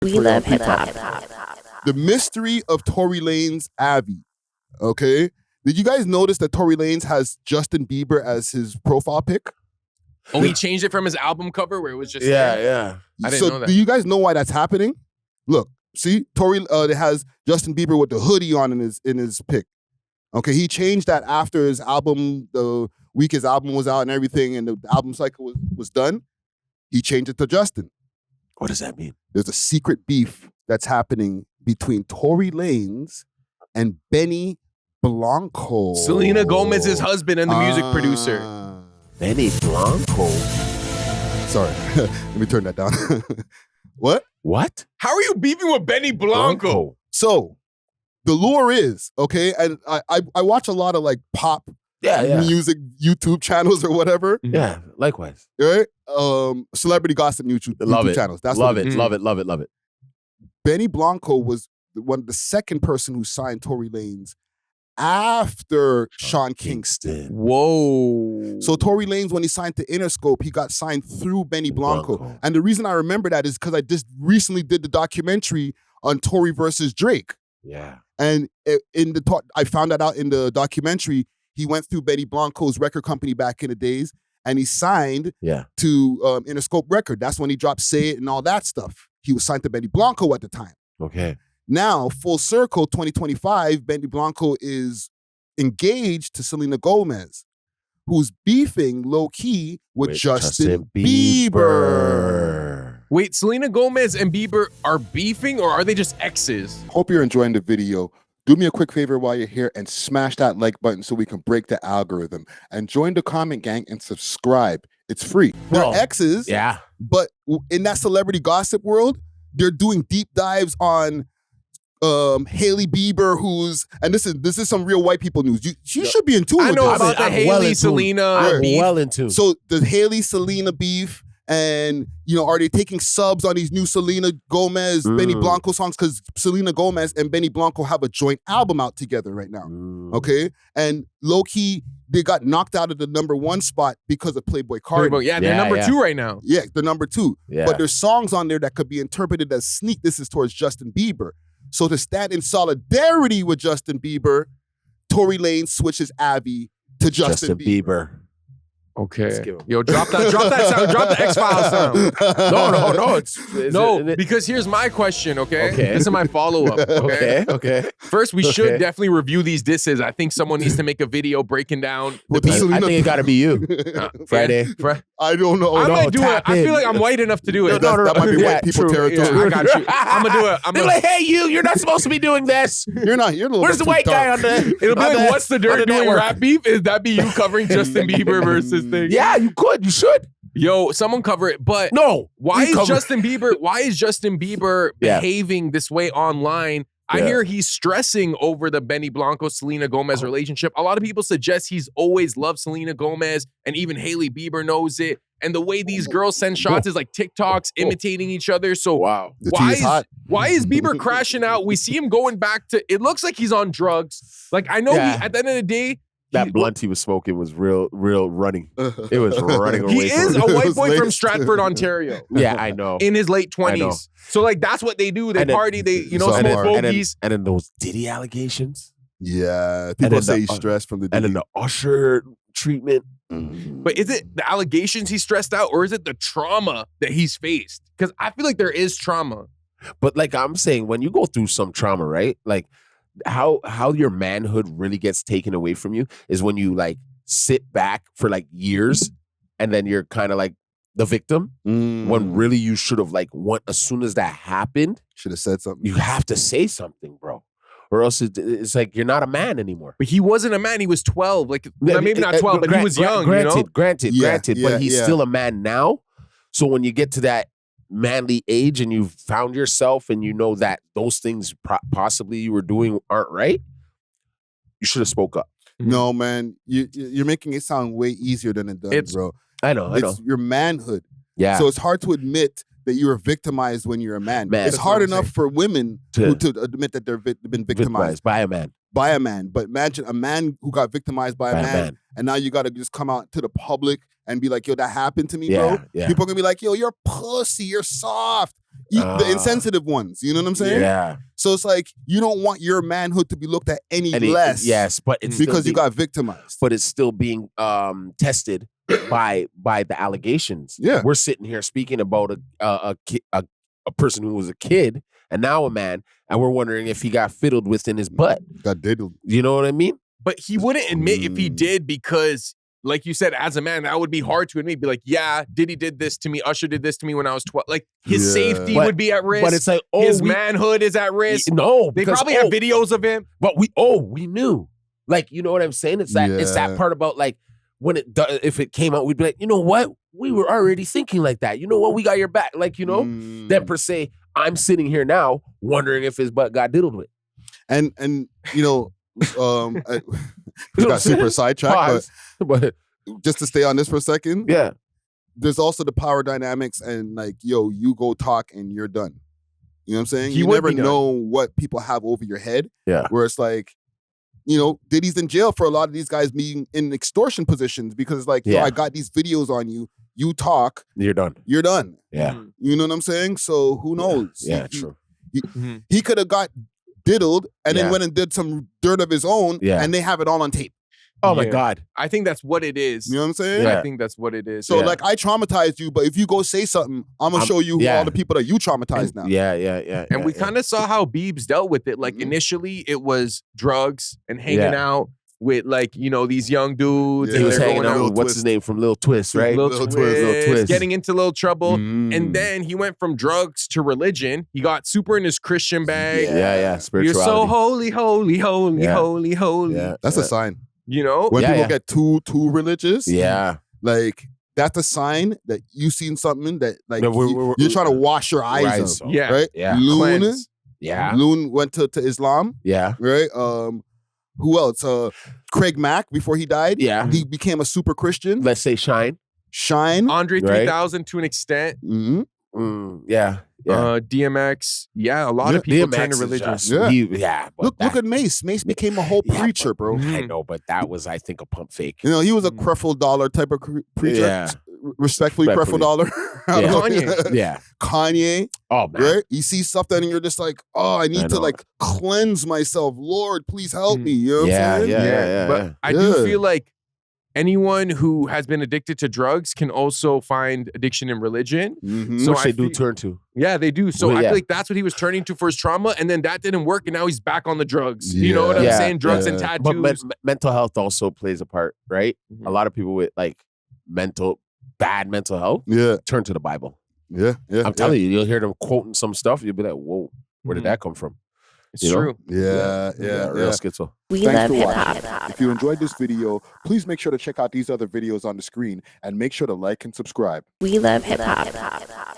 We love hip hop. The mystery of Tory Lanez Avi. Okay, did you guys notice that Tory Lanez has Justin Bieber as his profile pic? Oh, he changed it from his album cover where it was just yeah. I didn't know that. Do you guys know why that's happening? Look, see, Tory it has Justin Bieber with the hoodie on in his pic. Okay, he changed that after his album, the week his album was out and everything, and the album cycle was done. He changed it to Justin. What does that mean? There's a secret beef that's happening between Tory Lanez and Benny Blanco. Selena Gomez's husband and the music producer. Benny Blanco. Sorry, let me turn that down. What? How are you beefing with Benny Blanco? So, the lore is, okay, and I watch a lot of like pop music YouTube channels or whatever. Yeah, likewise. Right? Celebrity gossip YouTube channels. That's love it. Benny Blanco was the second person who signed Tory Lanez after Sean Kingston. Whoa. So Tory Lanez, when he signed to Interscope, he got signed through Benny Blanco. And the reason I remember that is because I just recently did the documentary on Tory versus Drake. Yeah. And I found that out in the documentary. He went through Benny Blanco's record company back in the days, and he signed to Interscope Record. That's when he dropped Say It and all that stuff. He was signed to Benny Blanco at the time. Okay. Now, full circle, 2025, Benny Blanco is engaged to Selena Gomez, who's beefing low-key with Justin Bieber. Wait, Selena Gomez and Bieber are beefing, or are they just exes? Hope you're enjoying the video. Do me a quick favor while you're here and smash that like button so we can break the algorithm. And join the comment gang and subscribe. It's free. They're exes, but in that celebrity gossip world, they're doing deep dives on Hailey Bieber, and this is some real white people news. You should be in tune with this. I know about the Hailey Selena beef. Well in tune. So the Hailey Selena beef, and are they taking subs on these new Selena Gomez, Benny Blanco songs? Because Selena Gomez and Benny Blanco have a joint album out together right now. Okay, and low key they got knocked out of the #1 spot because of Playboy Cardi. They're number 2 right now. Yeah, they're number 2. Yeah. But there's songs on there that could be interpreted as sneak disses towards Justin Bieber. So to stand in solidarity with Justin Bieber, Tory Lanez switches Avi to Justin Bieber. Okay. Yo, drop that sound. Drop the X-Files sound. No. Because here's my question, okay? This is my follow-up, Okay. First, we should definitely review these disses. I think someone needs to make a video breaking down. I think it gotta be you. Friday. I don't know. I might do it. I feel like I'm white enough to do it. That might be white people territory. I got you. I'm gonna do it. They're like, hey, you're not supposed to be doing this. You're not. You're a little Where's the white guy on the It'll be like, what's the dirt doing rap beef? Is that be you covering Justin Bieber versus thing? Yeah, you could. You should. Yo, someone cover it. But no, why is Justin Bieber behaving this way online? I hear he's stressing over the Benny Blanco Selena Gomez relationship. A lot of people suggest he's always loved Selena Gomez, and even Hailey Bieber knows it. And the way these girls send shots is like TikToks imitating each other. So why is Bieber crashing out? We see him going back to. It looks like he's on drugs. Like I know at the end of the day. That blunt he was smoking was real running. It was running away. He is a white boy from Stratford, Ontario. Yeah, I know. In his late 20s. So like that's what they do. They party, they smoke bogeys. And then those Diddy allegations. Yeah. People say he's stressed from the Diddy. And then the Usher treatment. But is it the allegations he's stressed out, or is it the trauma that he's faced? Because I feel like there is trauma. But like I'm saying, when you go through some trauma, right? Like how your manhood really gets taken away from you is when you like sit back for like years and then you're kind of like the victim when really you should have like as soon as that happened, should have said something. You have to say something, bro. Or else it's like you're not a man anymore. But he wasn't a man. He was 12. Like maybe not 12, but he was young. Granted. But he's still a man now. So when you get to that manly age and you've found yourself and you know that those things possibly you were doing aren't right, you should have spoke up. No, man. You're making it sound way easier than it does, bro. I know. It's your manhood. Yeah. So it's hard to admit that you were victimized when you're a man. It's hard enough for women to admit that they've been victimized by a man. But imagine a man who got victimized by a man, and now you got to just come out to the public and be like, yo, that happened to me, bro. Yeah. People are going to be like, yo, you're pussy, you're soft. the insensitive ones. You know what I'm saying? Yeah. So it's like you don't want your manhood to be looked at any less. Yes, but it's because you got victimized. But it's still being tested by the allegations. Yeah, we're sitting here speaking about a person who was a kid and now a man, and we're wondering if he got fiddled with in his butt. Got diddled. You know what I mean? But he wouldn't admit if he did because, like you said, as a man, that would be hard to admit. Be like, yeah, Diddy did this to me. Usher did this to me when I was 12. Like, his safety would be at risk. But it's like, his manhood is at risk. No, they probably have videos of him. But we knew. Like, you know what I'm saying? It's that part about like when if it came out, we'd be like, you know what? We were already thinking like that. You know what? We got your back. Like, you know, then per se, I'm sitting here now wondering if his butt got diddled with. And you know, we got super sidetracked, but just to stay on this for a second. Yeah. There's also the power dynamics and like, yo, you go talk and you're done. You know what I'm saying? You never know what people have over your head. Yeah. Where it's like, you know, Diddy's in jail for a lot of these guys being in extortion positions because it's like, yo, I got these videos on you. You talk. You're done. You're done. Yeah. You know what I'm saying? So who knows? Yeah, true. He could have got diddled and then went and did some dirt of his own and they have it all on tape. Oh my God. I think that's what it is. You know what I'm saying? I think that's what it is. So like I traumatized you, but if you go say something, I'm gonna show you who all the people that you traumatized now. Yeah. And we kind of saw how Biebs dealt with it. Like initially it was drugs and hanging out with like, you know, these young dudes. He was hanging out with what's his name from Lil Twist, right? Lil Twist, getting into little trouble. And then he went from drugs to religion. He got super in his Christian bag. Yeah. Spirituality. You're so holy, holy, holy, holy, holy. Yeah. That's a sign. You know? When people get too religious. Yeah. Like that's a sign that you've seen something that like you're trying to wash your eyes out. Yeah. Right? Yeah. Loon. Yeah. Loon went to Islam. Yeah. Right? Who else? Craig Mack, before he died. Yeah. He became a super Christian. Let's say Shine. Andre 3000 to an extent. Yeah. DMX. Yeah, a lot of people turn to religion. Look at Mace. Mace became a whole preacher, bro. I know, but that was, I think, a pump fake. You know, he was a Creflo Dollar type of preacher. Yeah. Respectfully, Creflo Dollar. Kanye. Yeah. Kanye. Oh, man. Right? You see stuff that and you're just like, oh, I need to like cleanse myself. Lord, please help me. You know what I'm saying? Yeah. But I do feel like anyone who has been addicted to drugs can also find addiction in religion. So they do turn to. Yeah, they do. So I feel like that's what he was turning to for his trauma, and then that didn't work, and now he's back on the drugs. You know what I'm saying? Drugs and tattoos. But mental health also plays a part, right? A lot of people with like bad mental health turn to the Bible. Yeah. I'm telling you, you'll hear them quoting some stuff, you'll be like, whoa, where did that come from? It's true. Yeah. Real schizo. We love hip hop. If you enjoyed this video, please make sure to check out these other videos on the screen and make sure to like and subscribe. We love hip hop.